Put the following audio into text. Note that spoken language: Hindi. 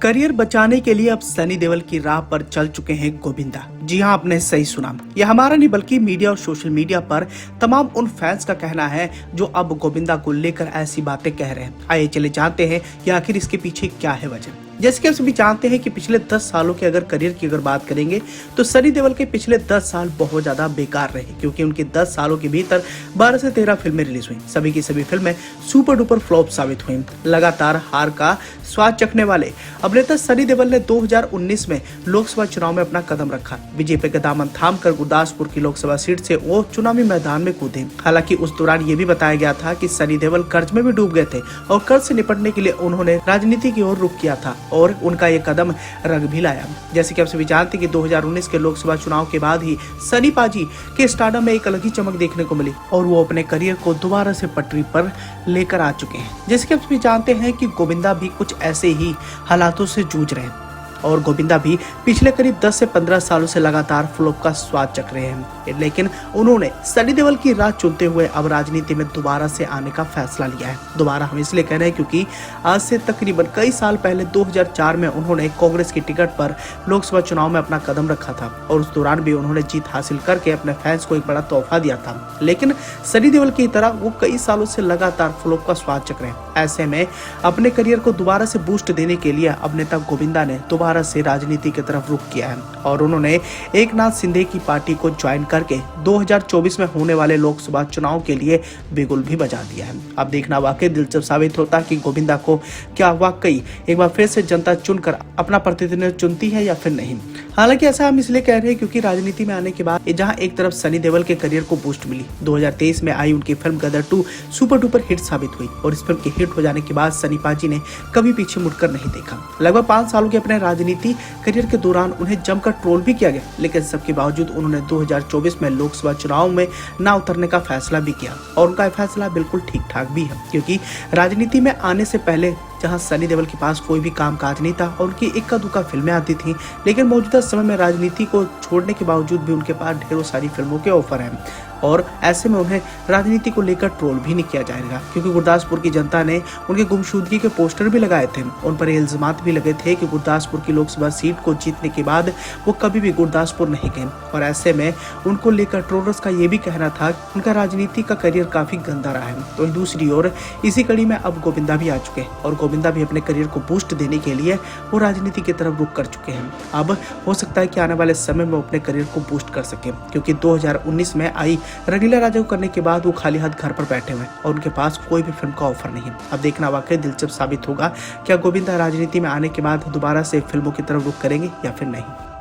करियर बचाने के लिए अब सनी देओल की राह पर चल चुके हैं गोविंदा। जी हां, आपने सही सुना। यह हमारा नहीं बल्कि मीडिया और सोशल मीडिया पर तमाम उन फैंस का कहना है जो अब गोविंदा को लेकर ऐसी बातें कह रहे हैं। आइए चले जानते हैं कि आखिर इसके पीछे क्या है वजह। जैसे कि आप सभी जानते हैं कि पिछले 10 सालों के अगर करियर की बात करेंगे तो सनी देओल के पिछले 10 साल बहुत ज्यादा बेकार रहे, क्योंकि उनके 10 सालों के भीतर 12 से 13 फिल्में रिलीज हुई। सभी की सभी फिल्में सुपर डुपर फ्लॉप साबित हुई। लगातार हार का स्वाद चखने वाले अभिनेता सनी देओल ने 2019 में लोकसभा चुनाव में अपना कदम रखा। बीजेपी का दामन थामकर गुरदासपुर की लोकसभा सीट से वो चुनावी मैदान में कूदे। हालांकि उस दौरान ये भी बताया गया था कि सनी देओल कर्ज में भी डूब गए थे और कर्ज से निपटने के लिए उन्होंने राजनीति की ओर रुख किया था और उनका ये कदम रंग भी लाया। जैसे कि आप सभी जानते हैं कि 2019 के लोकसभा चुनाव के बाद ही सनी पाजी के स्टारडम में एक अलग ही चमक देखने को मिली और वो अपने करियर को दोबारा से पटरी पर लेकर आ चुके हैं। जैसे कि आप सभी जानते हैं कि गोविंदा भी कुछ ऐसे ही हालातों से जूझ रहे हैं और गोविंदा भी पिछले करीब 10 से 15 सालों से लगातार फ्लॉप का स्वाद चख रहे हैं, लेकिन उन्होंने सनी देओल की राह चुनते हुए अब राजनीति में दोबारा से आने का फैसला लिया है। दोबारा हम इसलिए कह रहे हैं क्योंकि आज से तकरीबन कई साल पहले 2004 में उन्होंने कांग्रेस की टिकट पर लोकसभा चुनाव में अपना कदम रखा था और उस दौरान भी उन्होंने जीत हासिल करके अपने फैंस को एक बड़ा तोहफा दिया था। लेकिन सनी देओल की तरह वो कई सालों से लगातार फ्लॉप का स्वाद चख रहे हैं। ऐसे में अपने करियर को दोबारा से बूस्ट देने के लिए अभिनेता गोविंदा ने दोबारा से राजनीति की तरफ रुख किया है और उन्होंने एकनाथ शिंदे की पार्टी को ज्वाइन करके 2024 में होने वाले लोकसभा चुनाव के लिए बिगुल भी बजा दिया है। अब देखना वाकई दिलचस्प साबित होता है कि गोविंदा को क्या वाकई एक बार फिर से जनता चुनकर अपना प्रतिनिधित्व चुनती है या फिर नहीं। हालांकि ऐसा हम इसलिए कह रहे हैं क्योंकि राजनीति में आने के बाद जहां एक तरफ सनी देओल के करियर को बूस्ट मिली, 2023 में आई उनकी फिल्म गदर 2 सुपर डुपर हिट साबित हुई और इस फिल्म के हिट हो जाने के बाद सनी पाजी ने कभी पीछे मुड़कर नहीं देखा। लगभग 5 सालों के अपने राजनीति करियर के दौरान उन्हें जमकर ट्रोल भी किया गया, लेकिन सबके बावजूद उन्होंने 2024 में लोकसभा चुनाव में ना उतरने का फैसला भी किया और उनका फैसला बिल्कुल ठीक ठाक भी है, क्योंकि राजनीति में आने से पहले जहां सनी देओल के पास कोई भी कामकाज नहीं था और उनकी इक्का दुक्का फिल्में आती थी, लेकिन मौजूदा समय में राजनीति को छोड़ने के बावजूद भी उनके पास ढेरों सारी फिल्मों के ऑफर हैं और ऐसे में उन्हें राजनीति को लेकर ट्रोल भी नहीं किया जाएगा, क्योंकि गुरदासपुर की जनता ने उनकी गुमशुदगी के पोस्टर भी लगाए थे। उन पर इल्जामात भी लगे थे कि गुरदासपुर की लोकसभा सीट को जीतने के बाद वो कभी भी गुरदासपुर नहीं गए और ऐसे में उनको लेकर ट्रोलर्स का ये भी कहना था कि उनका राजनीति का करियर काफी गंदा रहा है। तो दूसरी ओर इसी कड़ी में अब गोविंदा भी आ चुके हैं और गोविंदा भी अपने करियर को बूस्ट देने के लिए वो राजनीति की तरफ रुख कर चुके हैं। अब हो सकता है कि आने वाले समय में अपने करियर को बूस्ट कर सके, क्योंकि 2019 में आई रंगीला राजा को करने के बाद वो खाली हाथ घर पर बैठे हुए और उनके पास कोई भी फिल्म का ऑफर नहीं। अब देखना वाकई दिलचस्प साबित होगा क्या गोविंदा राजनीति में आने के बाद दोबारा से फिल्मों की तरफ रुख करेंगे या फिर नहीं।